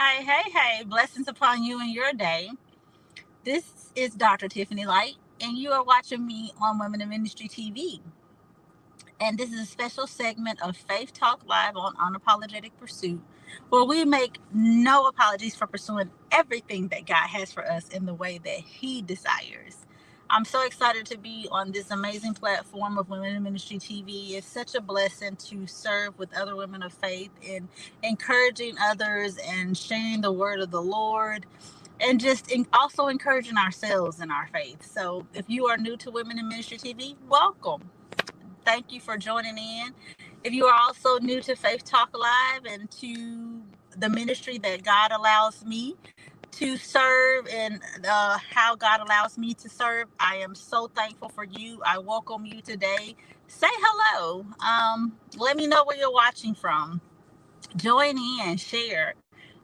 Hey, blessings upon you and your day. This is Dr. Tiffany Lyght, and you are watching me on Women in Ministry TV. And this is a special segment of Faith Talk Live on Unapologetic Pursuit, where we make no apologies for pursuing everything that God has for us in the way that He desires. I'm so excited to be on this amazing platform of Women in Ministry TV. It's such a blessing to serve with other women of faith and encouraging others and sharing the word of the Lord and just also encouraging ourselves in our faith. So if you are new to Women in Ministry TV, welcome. Thank you for joining in. If you are also new to Faith Talk Live and to the ministry that God allows me to serve and how God allows me to serve, I am so thankful for you. I welcome you today. Say hello. Let me know where you're watching from. Join in, share,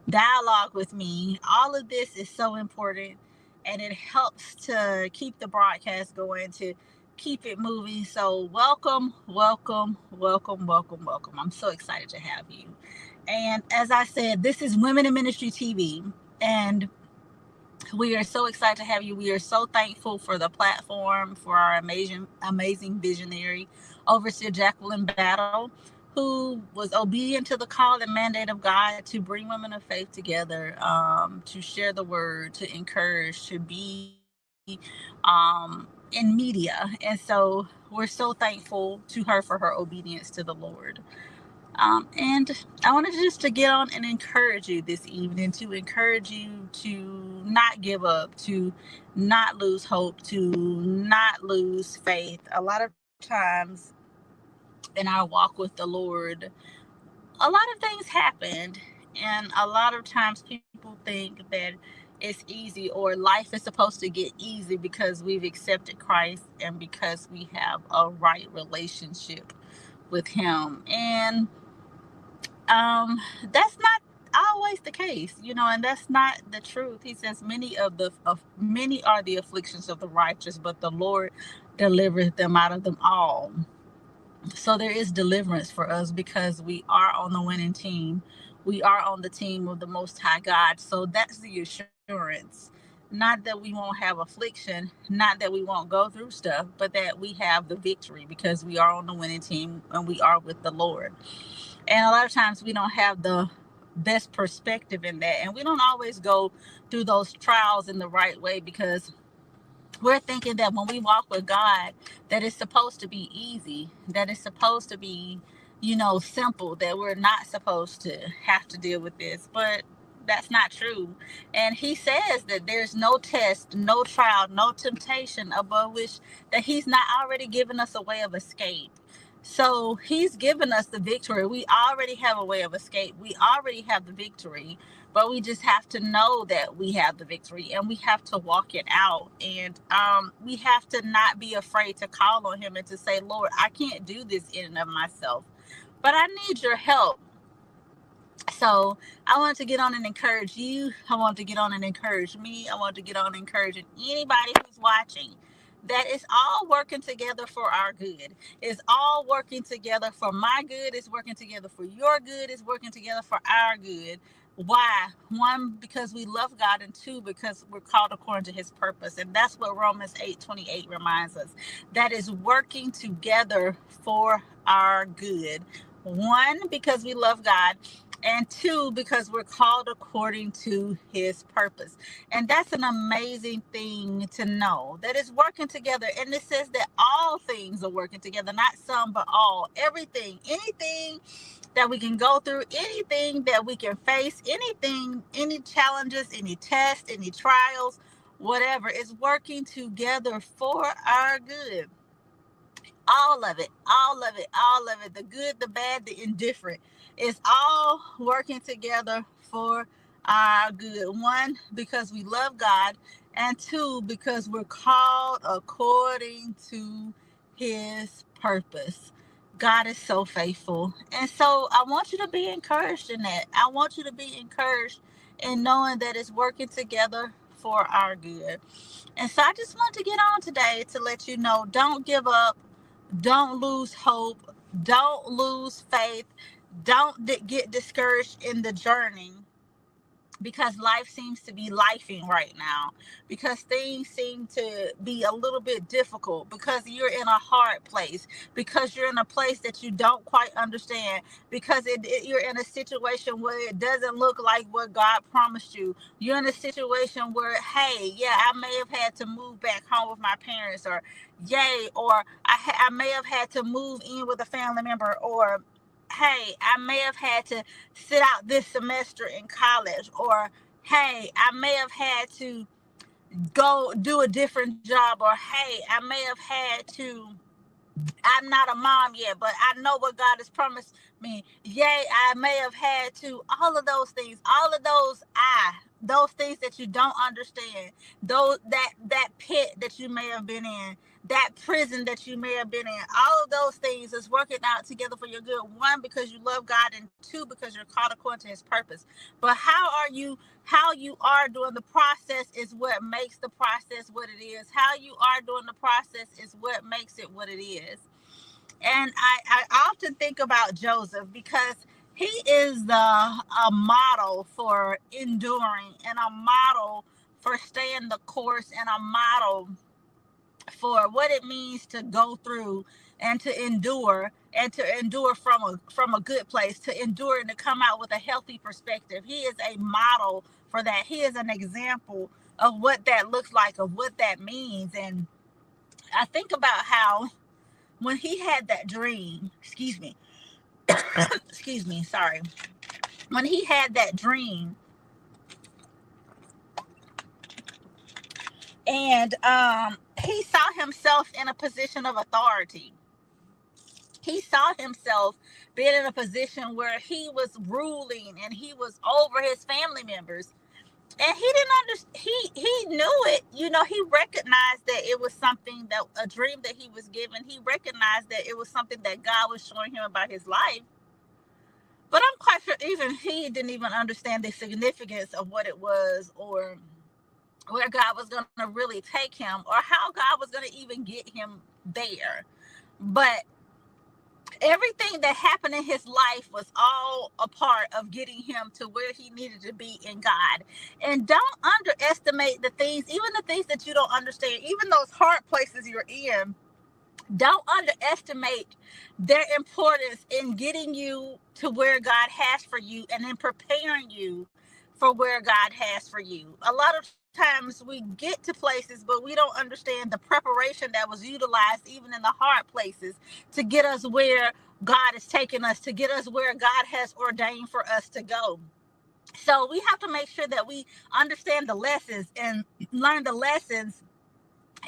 dialogue with me. All of this is so important, and it helps to keep the broadcast going, to keep it moving. So welcome, welcome, welcome, welcome, welcome. I'm so excited to have you. And as I said, this is Women in Ministry TV, and we are so excited to have you. We are so thankful for the platform, for our amazing visionary, Overseer Jacqueline Battle, who was obedient to the call and mandate of God to bring women of faith together, to share the word, to encourage, to be in media. And so we're so thankful to her for her obedience to the Lord. And I wanted just to get on and encourage you this evening, to encourage you to not give up, to not lose hope, to not lose faith. A lot of times in our walk with the Lord, a lot of things happened, and a lot of times people think that it's easy or life is supposed to get easy because we've accepted Christ and because we have a right relationship with Him. And that's not always the case, and that's not the truth. He says many are the afflictions of the righteous, but the Lord delivereth them out of them all. So there is deliverance for us because we are on the winning team. We are on the team of the Most High God. So that's the assurance. Not that we won't have affliction, not that we won't go through stuff, but that we have the victory because we are on the winning team and we are with the Lord. And a lot of times we don't have the best perspective in that. And we don't always go through those trials in the right way because we're thinking that when we walk with God, that it's supposed to be easy, that it's supposed to be, simple, that we're not supposed to have to deal with this. But that's not true. And He says that there's no test, no trial, no temptation above which that He's not already given us a way of escape. So He's given us the victory. We already have a way of escape. We already have the victory, but we just have to know that we have the victory and we have to walk it out. And we have to not be afraid to call on Him and to say, Lord, I can't do this in and of myself, but I need your help. So I want to get on and encourage you. I want to get on and encourage me. I want to get on and encourage anybody who's watching that it's all working together for our good. It's all working together for my good. It's working together for your good. It's working together for our good. Why? One, because we love God, and two, because we're called according to His purpose. And that's what Romans 8:28 reminds us. That is working together for our good. One, because we love God, and two, because we're called according to His purpose. And that's an amazing thing to know, that it's working together. And it says that all things are working together, not some, but all. Everything, anything that we can go through, anything that we can face, anything, any challenges, any tests, any trials, whatever, is working together for our good. All of it, all of it, all of it, the good, the bad, the indifferent. It's all working together for our good. One, because we love God, and two, because we're called according to His purpose. God is so faithful. And so I want you to be encouraged in that. I want you to be encouraged in knowing that it's working together for our good. And so I just want to get on today to let you know, don't give up. Don't lose hope. Don't lose faith. Don't get discouraged in the journey, because life seems to be lifing right now, because things seem to be a little bit difficult, because you're in a hard place, because you're in a place that you don't quite understand, because you're in a situation where it doesn't look like what God promised you. You're in a situation where, hey, yeah, I may have had to move back home with my parents, or yay, or I may have had to move in with a family member, or hey, I may have had to sit out this semester in college, or hey, I may have had to go do a different job, or hey, I may have had to, I'm not a mom yet, but I know what God has promised me. Yay, I may have had to, all of those things, all of those things that you don't understand, those that pit that you may have been in, that prison that you may have been in, all of those things is working out together for your good. One, because you love God, and two, because you're called according to his purpose. But how you are during the process is what makes the process what it is. How you are during the process is what makes it what it is. And I often think about Joseph, because he is a model for enduring, and a model for staying the course, and a model for what it means to go through and to endure, and to endure from a good place, to endure and to come out with a healthy perspective. He is a model for that. He is an example of what that looks like, of what that means. And I think about how when he had that dream, excuse me, sorry. When he had that dream, and he saw himself in a position of authority. He saw himself being in a position where he was ruling, and he was over his family members. And he didn't understand. He knew it. He recognized that it was something, that a dream that he was given. He recognized that it was something that God was showing him about his life. But I'm quite sure even he didn't even understand the significance of what it was, or where God was going to really take him, or how God was going to even get him there. But everything that happened in his life was all a part of getting him to where he needed to be in God. And don't underestimate the things, even the things that you don't understand, even those hard places you're in. Don't underestimate their importance in getting you to where God has for you, and in preparing you for where God has for you. A lot of times we get to places, but we don't understand the preparation that was utilized even in the hard places to get us where God is taking us, to get us where God has ordained for us to go. So we have to make sure that we understand the lessons and learn the lessons,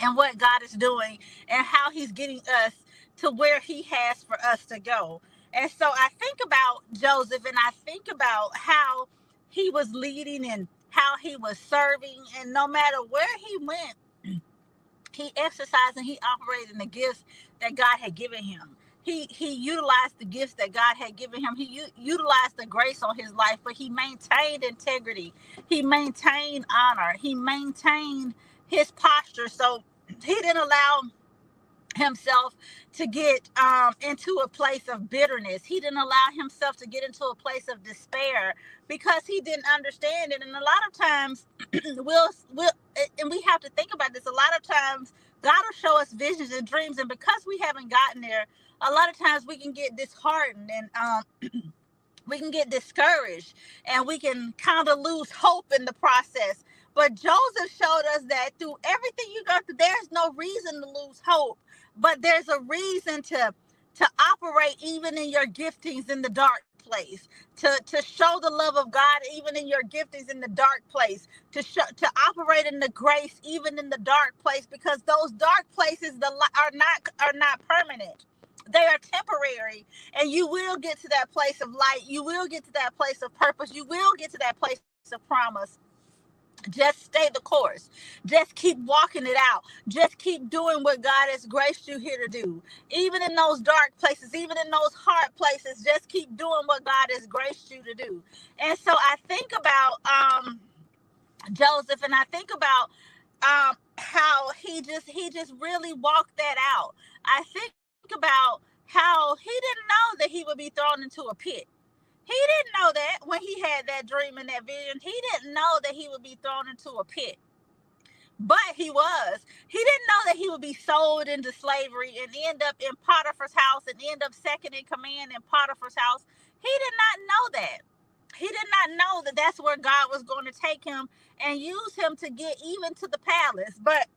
and what God is doing, and how he's getting us to where he has for us to go. And so I think about Joseph, and I think about how he was leading, and how he was serving, and no matter where he went, he exercised and he operated in the gifts that God had given him. He utilized the gifts that God had given him. He utilized the grace on his life, but he maintained integrity. He maintained honor. He maintained his posture. So he didn't allow himself to get into a place of bitterness. He didn't allow himself to get into a place of despair, because he didn't understand it. And a lot of times we'll and we have to think about this. A lot of times God will show us visions and dreams, and because we haven't gotten there, a lot of times we can get disheartened, and we can get discouraged, and we can kind of lose hope in the process. But Joseph showed us that through everything you go through, there's no reason to lose hope, but there's a reason to operate even in your giftings in the dark place, to show the love of God even in your giftings in the dark place, to operate in the grace even in the dark place, because those dark places are not permanent. They are temporary, and you will get to that place of light. You will get to that place of purpose. You will get to that place of promise. Just stay the course. Just keep walking it out. Just keep doing what God has graced you here to do. Even in those dark places, even in those hard places, just keep doing what God has graced you to do. And so I think about Joseph, and I think about how he just really walked that out. I think about how he didn't know that he would be thrown into a pit. He didn't know that when he had that dream and that vision. He didn't know that he would be thrown into a pit. But he was. He didn't know that he would be sold into slavery and end up in Potiphar's house and end up second in command in Potiphar's house. He did not know that. He did not know that that's where God was going to take him and use him to get even to the palace. But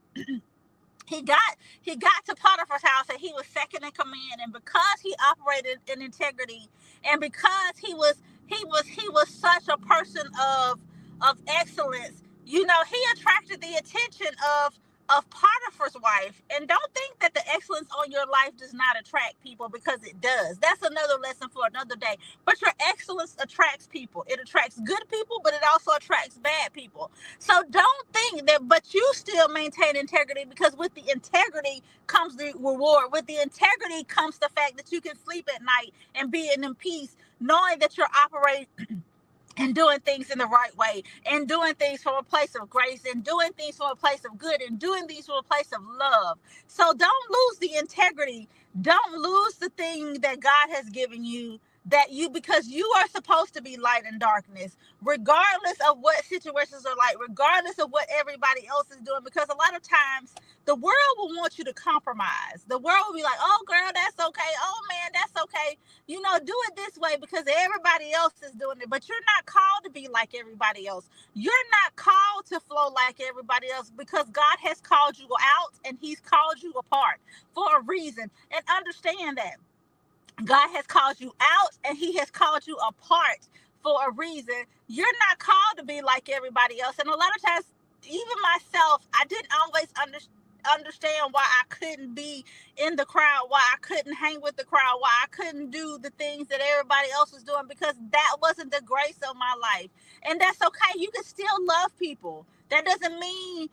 he got to Potiphar's house and he was second in command, and because he operated in integrity, and because he was such a person of excellence, he attracted the attention of Potiphar's wife. And don't think that the excellence on your life does not attract people, because it does. That's another lesson for another day. But your excellence attracts people. It attracts good people, but it also attracts bad people. So don't think that, but you still maintain integrity, because with the integrity comes the reward. With the integrity comes the fact that you can sleep at night and be in peace, knowing that you're operating and doing things in the right way, and doing things from a place of grace, and doing things from a place of good, and doing things from a place of love. So don't lose the integrity. Don't lose the thing that God has given you, because you are supposed to be light in darkness, regardless of what situations are like, regardless of what everybody else is doing. Because a lot of times the world will want you to compromise. The world will be like, oh girl, that's okay. Oh man, that's okay. Do it this way because everybody else is doing it. But you're not called to be like everybody else. You're not called to flow like everybody else, because God has called you out and he's called you apart for a reason. And understand that God has called you out and he has called you apart for a reason. You're not called to be like everybody else. And a lot of times, even myself, I didn't always understand why I couldn't be in the crowd, why I couldn't hang with the crowd, why I couldn't do the things that everybody else was doing, because that wasn't the grace of my life. And that's okay. You can still love people. That doesn't mean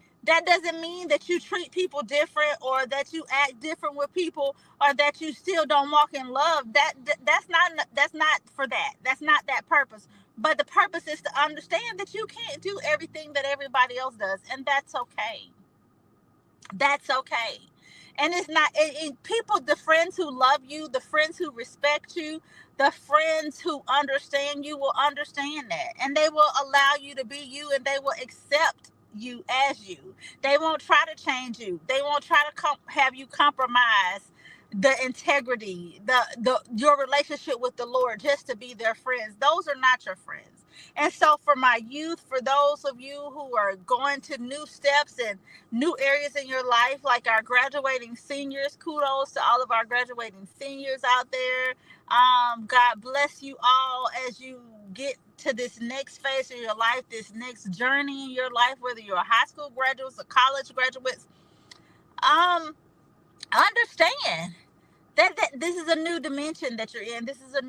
that you treat people different, or that you act different with people, or that you still don't walk in love. That's not for that. That's not that purpose. But the purpose is to understand that you can't do everything that everybody else does, and that's okay. That's okay. And it's not people, the friends who love you, the friends who respect you, the friends who understand you will understand that, and they will allow you to be you, and they will accept you as you. They won't try to change you. They won't try to have you compromise the integrity, the your relationship with the Lord, just to be their friends. Those are not your friends. And so for my youth, for those of you who are going to new steps and new areas in your life, like our graduating seniors, kudos to all of our graduating seniors out there. God bless you all as you get to this next phase of your life, this next journey in your life, whether you're a high school graduates or college graduates. Understand that this is a new dimension that you're in. This is a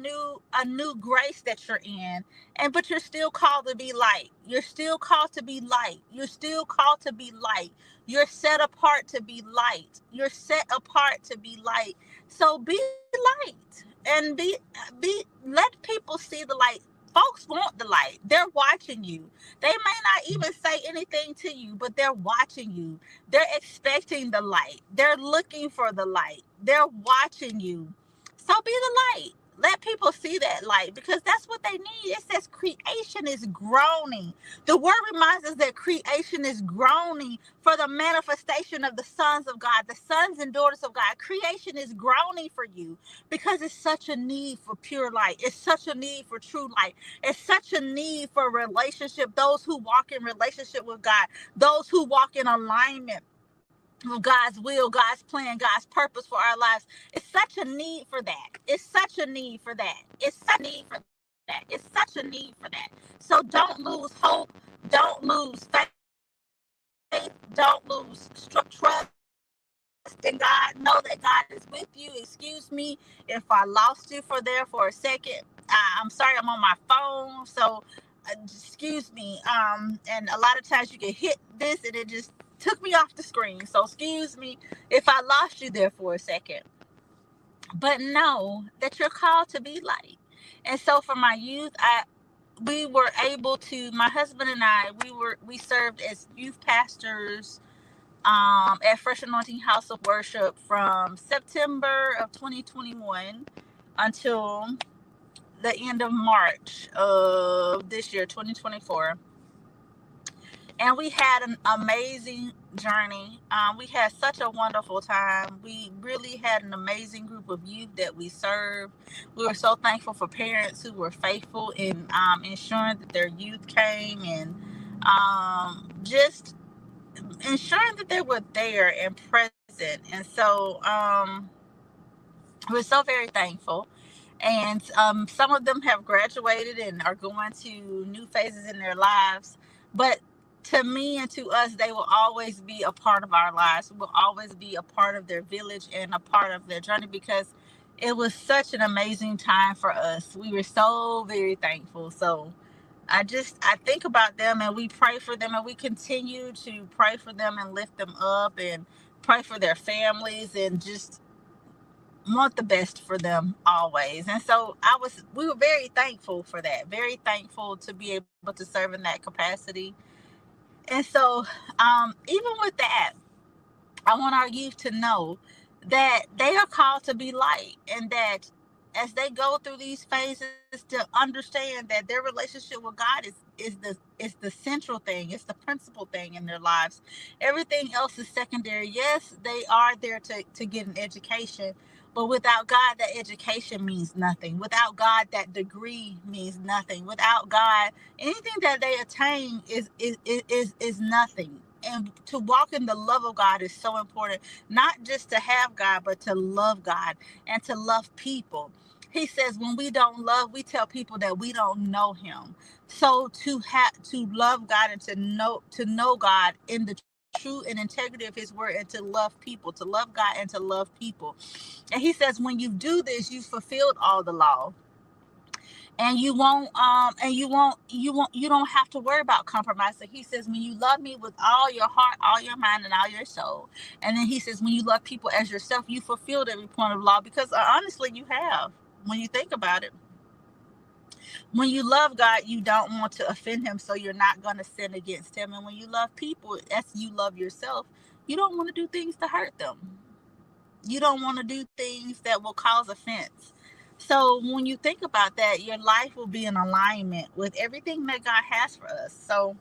new grace that you're in. But you're still called to be light. You're still called to be light. You're still called to be light. You're set apart to be light. You're set apart to be light. So be light, and let people see the light. Folks want the light. They're watching you. They may not even say anything to you, but they're watching you. They're expecting the light. They're looking for the light. They're watching you. So be the light. Let people see that light, because that's what they need. It says creation is groaning. The word reminds us that creation is groaning for the manifestation of the sons of God, the sons and daughters of God. Creation is groaning for you, because it's such a need for pure light. It's such a need for true light. It's such a need for relationship. Those who walk in relationship with God, those who walk in alignment of God's will, God's plan, God's purpose for our lives. It's such a need for that. It's such a need for that. It's such a need for that. It's such a need for that. So don't lose hope. Don't lose faith. Don't lose trust in God. Know that God is with you. Excuse me if I lost you for a second. I'm sorry, I'm on my phone, so excuse me. And a lot of times you can hit this and it just took me off the screen. So excuse me if I lost you there for a second. But know that you're called to be light. And so for my youth, we were able to, my husband and I, we served as youth pastors at Fresh Anointing House of Worship from September of 2021 until the end of March of this year, 2024. And we had an amazing journey. We had such a wonderful time. We really had an amazing group of youth that we served. We were so thankful for parents who were faithful in ensuring that their youth came, and just ensuring that they were there and present. And so we're so very thankful. And some of them have graduated and are going to new phases in their lives. But to me and to us, they will always be a part of our lives. We will always be a part of their village and a part of their journey, because it was such an amazing time for us. We were so very thankful. So I think about them, and we pray for them, and we continue to pray for them and lift them up and pray for their families, and just want the best for them always. And so we were very thankful for that, very thankful to be able to serve in that capacity. And so even with that, I want our youth to know that they are called to be light, and that as they go through these phases, to understand that their relationship with God is the central thing. It's the principal thing in their lives. Everything else is secondary. Yes, they are there to get an education, but without God, that education means nothing. Without God, that degree means nothing. Without God, anything that they attain is nothing. And to walk in the love of God is so important. Not just to have God, but to love God and to love people. He says when we don't love, we tell people that we don't know him. So to love God and to know God in the true and integrity of his word, and to love people, to love God and to love people. And he says when you do this, you've fulfilled all the law. And you don't have to worry about compromising. He says when you love me with all your heart, all your mind, and all your soul. And then he says when you love people as yourself, you fulfilled every point of law, because honestly you have. When you think about it, when you love God, you don't want to offend him, so you're not going to sin against him. And when you love people as you love yourself, you don't want to do things to hurt them. You don't want to do things that will cause offense. So when you think about that, your life will be in alignment with everything that God has for us. So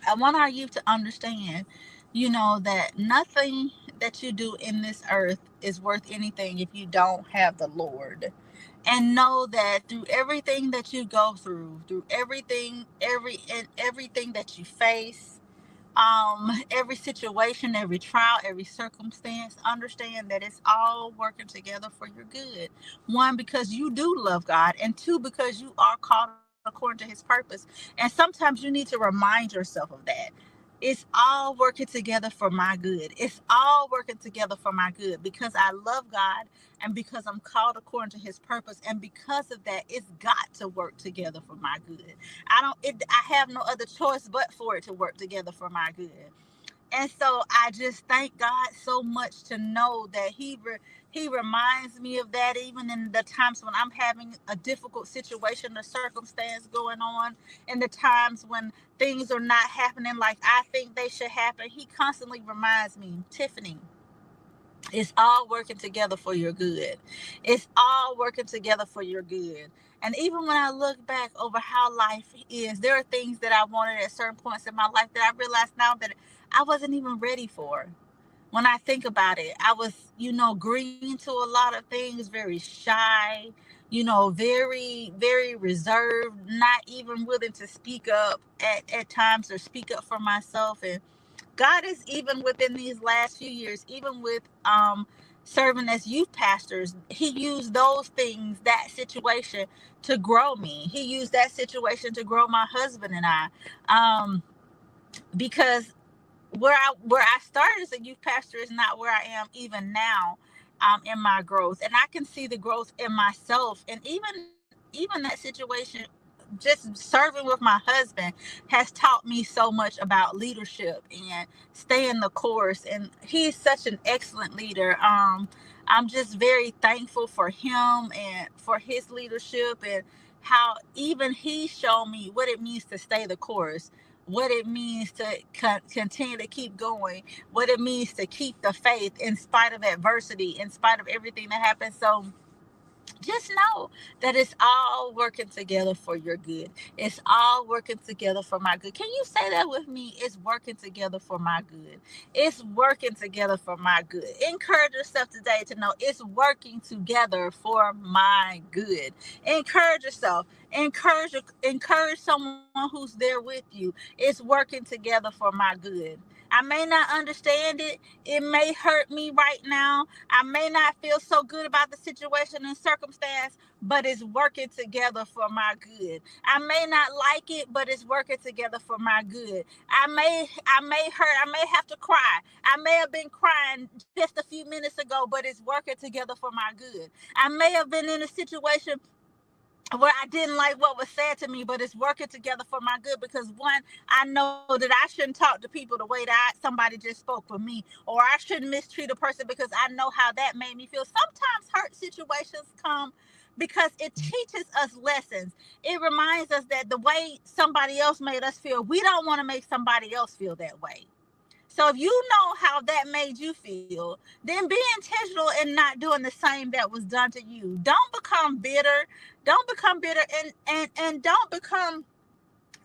I want our youth to understand, that nothing that you do in this earth is worth anything if you don't have the Lord. And know that through everything that you go through everything that you face, every situation, every trial, every circumstance, understand that it's all working together for your good. One, because you do love God, and two, because you are called according to his purpose. And sometimes you need to remind yourself of that. It's all working together for my good. It's all working together for my good, because I love God, and because I'm called according to his purpose. And because of that, it's got to work together for my good. I have no other choice but for it to work together for my good. And so I just thank God so much to know that he reminds me of that, even in the times when I'm having a difficult situation or circumstance going on, in the times when things are not happening like I think they should happen. He constantly reminds me, Tiffany, it's all working together for your good. It's all working together for your good. And even when I look back over how life is, there are things that I wanted at certain points in my life that I realize now that I wasn't even ready for. When I think about it, I was, green to a lot of things, very shy, very, very reserved, not even willing to speak up at times, or speak up for myself. And God is, even within these last few years, even with serving as youth pastors, he used those things, that situation, to grow me. He used that situation to grow my husband and I. Because where I started as a youth pastor is not where I am even now, in my growth. And I can see the growth in myself. And even that situation, just serving with my husband, has taught me so much about leadership and staying the course. And he's such an excellent leader. I'm just very thankful for him and for his leadership, and how even he showed me what it means to stay the course, what it means to continue to keep going, what it means to keep the faith in spite of adversity, in spite of everything that happens. So just know that it's all working together for your good. It's all working together for my good. Can you say that with me? It's working together for my good. It's working together for my good. Encourage yourself today to know it's working together for my good. Encourage yourself. Encourage someone who's there with you. It's working together for my good. I may not understand it. It may hurt me right now. I may not feel so good about the situation and circumstance, but it's working together for my good. I may not like it, but it's working together for my good. I may hurt. I may have to cry. I may have been crying just a few minutes ago, but it's working together for my good. I may have been in a situation where I didn't like what was said to me, but it's working together for my good, because one, I know that I shouldn't talk to people the way that somebody just spoke with me, or I shouldn't mistreat a person because I know how that made me feel. Sometimes hurt situations come because it teaches us lessons. It reminds us that the way somebody else made us feel, we don't want to make somebody else feel that way. So if you know how that made you feel, then be intentional in not doing the same that was done to you. Don't become bitter. Don't become bitter, and don't become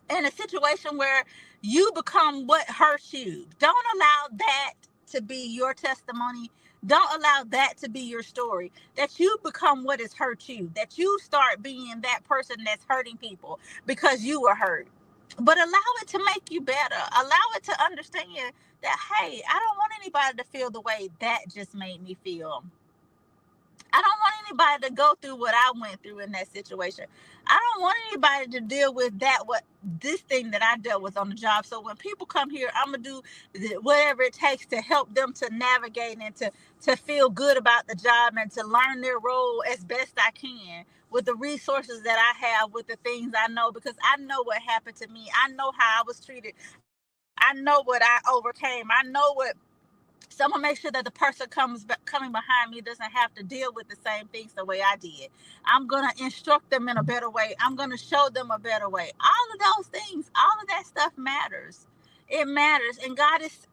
in a situation where you become what hurts you. Don't allow that to be your testimony. Don't allow that to be your story. That you become what has hurt you. That you start being that person that's hurting people because you were hurt. But allow it to make you better. Allow it to understand that, hey, I don't want anybody to feel the way that just made me feel. I don't want anybody to go through what I went through in that situation. I don't want anybody to deal with this thing that I dealt with on the job. So when people come here, I'm gonna do whatever it takes to help them to navigate and to feel good about the job and to learn their role as best I can with the resources that I have, with the things I know, because I know what happened to me. I know how I was treated. I know what I overcame. I know what. So I'm gonna make sure that the person coming behind me doesn't have to deal with the same things the way I did. I'm gonna instruct them in a better way. I'm gonna show them a better way. All of those things, all of that stuff matters. It matters, and God is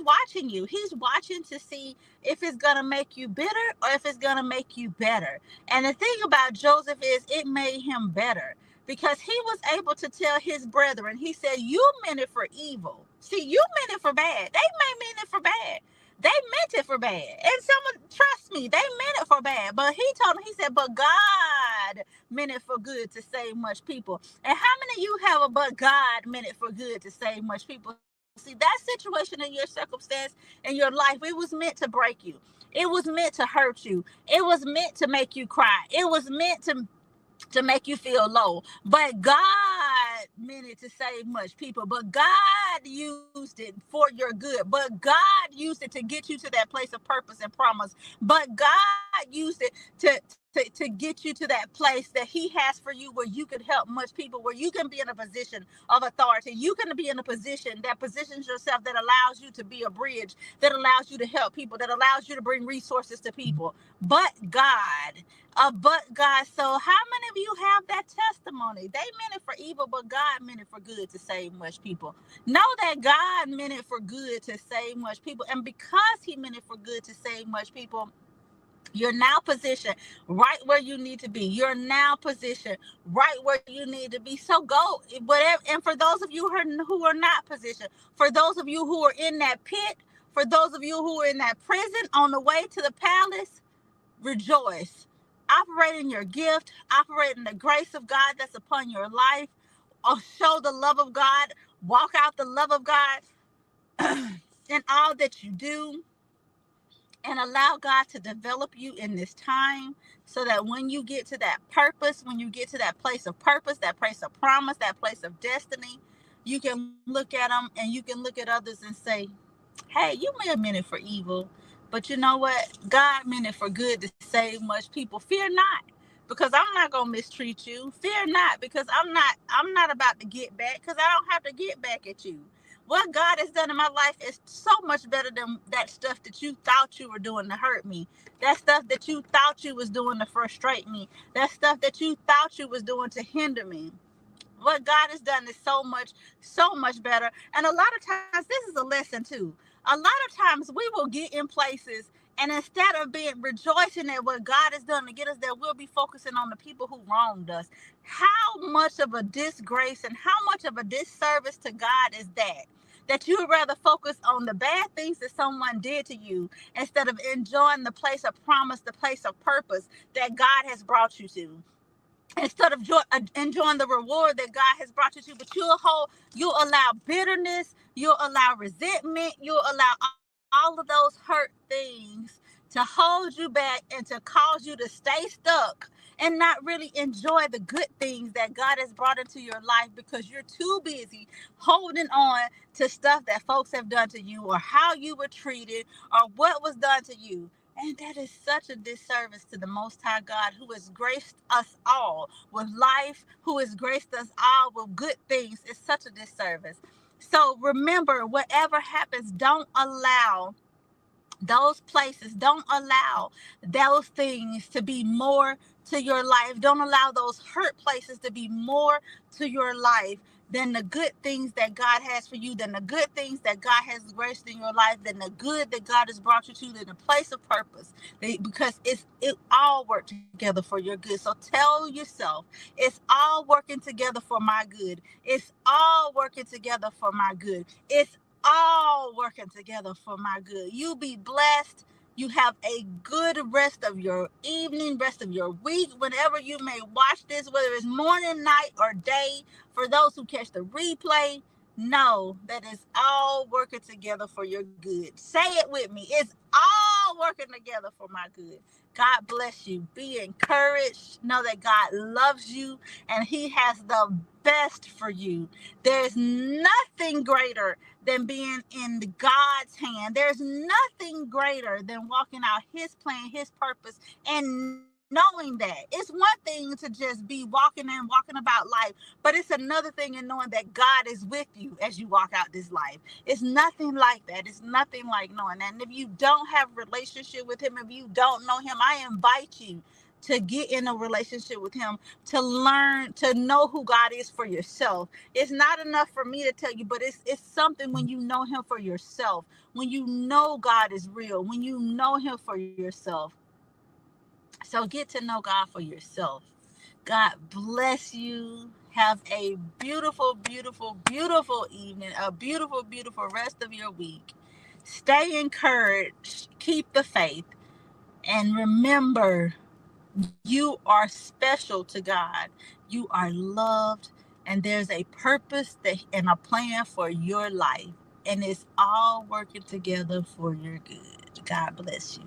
watching you. He's watching to see if it's gonna make you bitter or if it's gonna make you better. And the thing about Joseph is, it made him better, because he was able to tell his brethren. He said, "You meant it for evil. See, you meant it for bad. They may mean it for bad." They meant it for bad. And someone, trust me, they meant it for bad. But he told him, he said, but God meant it for good to save much people. And how many of you have a but God meant it for good to save much people? See, that situation in your circumstance in your life, it was meant to break you. It was meant to hurt you. It was meant to make you cry. It was meant to make you feel low. But God meant it to save much people. But God used it for your good. But God used it to get you to that place of purpose and promise. But God used it to get you to that place that He has for you, where you can help much people, where you can be in a position of authority. You can be in a position that positions yourself, that allows you to be a bridge, that allows you to help people, that allows you to bring resources to people. But God. So how many of you have that testimony? They meant it for evil, but God meant it for good to save much people. Know that God meant it for good to save much people. And because He meant it for good to save much people, you're now positioned right where you need to be. You're now positioned right where you need to be. So go, whatever. And for those of you who are not positioned, for those of you who are in that pit, for those of you who are in that prison on the way to the palace, rejoice. Operate in your gift. Operate in the grace of God that's upon your life. Or show the love of God. Walk out the love of God in all that you do. And allow God to develop you in this time, so that when you get to that purpose, when you get to that place of purpose, that place of promise, that place of destiny, you can look at them and you can look at others and say, hey, you may have meant it for evil, but you know what? God meant it for good to save much people. Fear not, because I'm not going to mistreat you. Fear not, because I'm not about to get back, because I don't have to get back at you. What God has done in my life is so much better than that stuff that you thought you were doing to hurt me. That stuff that you thought you was doing to frustrate me. That stuff that you thought you was doing to hinder me. What God has done is so much better. And a lot of times, this is a lesson too. A lot of times we will get in places And instead of being rejoicing at what God has done to get us there, we'll be focusing on the people who wronged us. How much of a disgrace and how much of a disservice to God is that? That you would rather focus on the bad things that someone did to you instead of enjoying the place of promise, the place of purpose that God has brought you to. Instead of enjoying the reward that God has brought you to, but you'll allow bitterness, you'll allow resentment, you'll allow all of those hurt things to hold you back and to cause you to stay stuck and not really enjoy the good things that God has brought into your life because you're too busy holding on to stuff that folks have done to you or how you were treated or what was done to you. And that is such a disservice to the Most High God, who has graced us all with life, who has graced us all with good things. It's such a disservice. So remember, whatever happens, don't allow those places, don't allow those things to be more to your life. Don't allow those hurt places to be more to your life than the good things that God has for you, than the good things that God has graced in your life, than the good that God has brought you to, than the place of purpose. Because it all worked together for your good. So tell yourself, it's all working together for my good. It's all working together for my good. It's all working together for my good. You be blessed. You have a good rest of your evening, rest of your week, whenever you may watch this, whether it's morning, night, or day. For those who catch the replay, know that it's all working together for your good. Say it with me. It's all working together for my good. God bless you. Be encouraged. Know that God loves you and He has the best for you. There's nothing greater than being in God's hand. There's nothing greater than walking out His plan, His purpose, and knowing that. It's one thing to just be walking about life, but it's another thing in knowing that God is with you as you walk out this life. It's nothing like that. It's nothing like knowing that. And if you don't have a relationship with Him, if you don't know Him, I invite you to get in a relationship with Him, to learn, to know who God is for yourself. It's not enough for me to tell you, but it's something when you know Him for yourself, when you know God is real, when you know Him for yourself. So get to know God for yourself. God bless you. Have a beautiful, beautiful, beautiful evening, a beautiful, beautiful rest of your week. Stay encouraged, keep the faith, and remember, you are special to God. You are loved, and there's a purpose and a plan for your life, and it's all working together for your good. God bless you.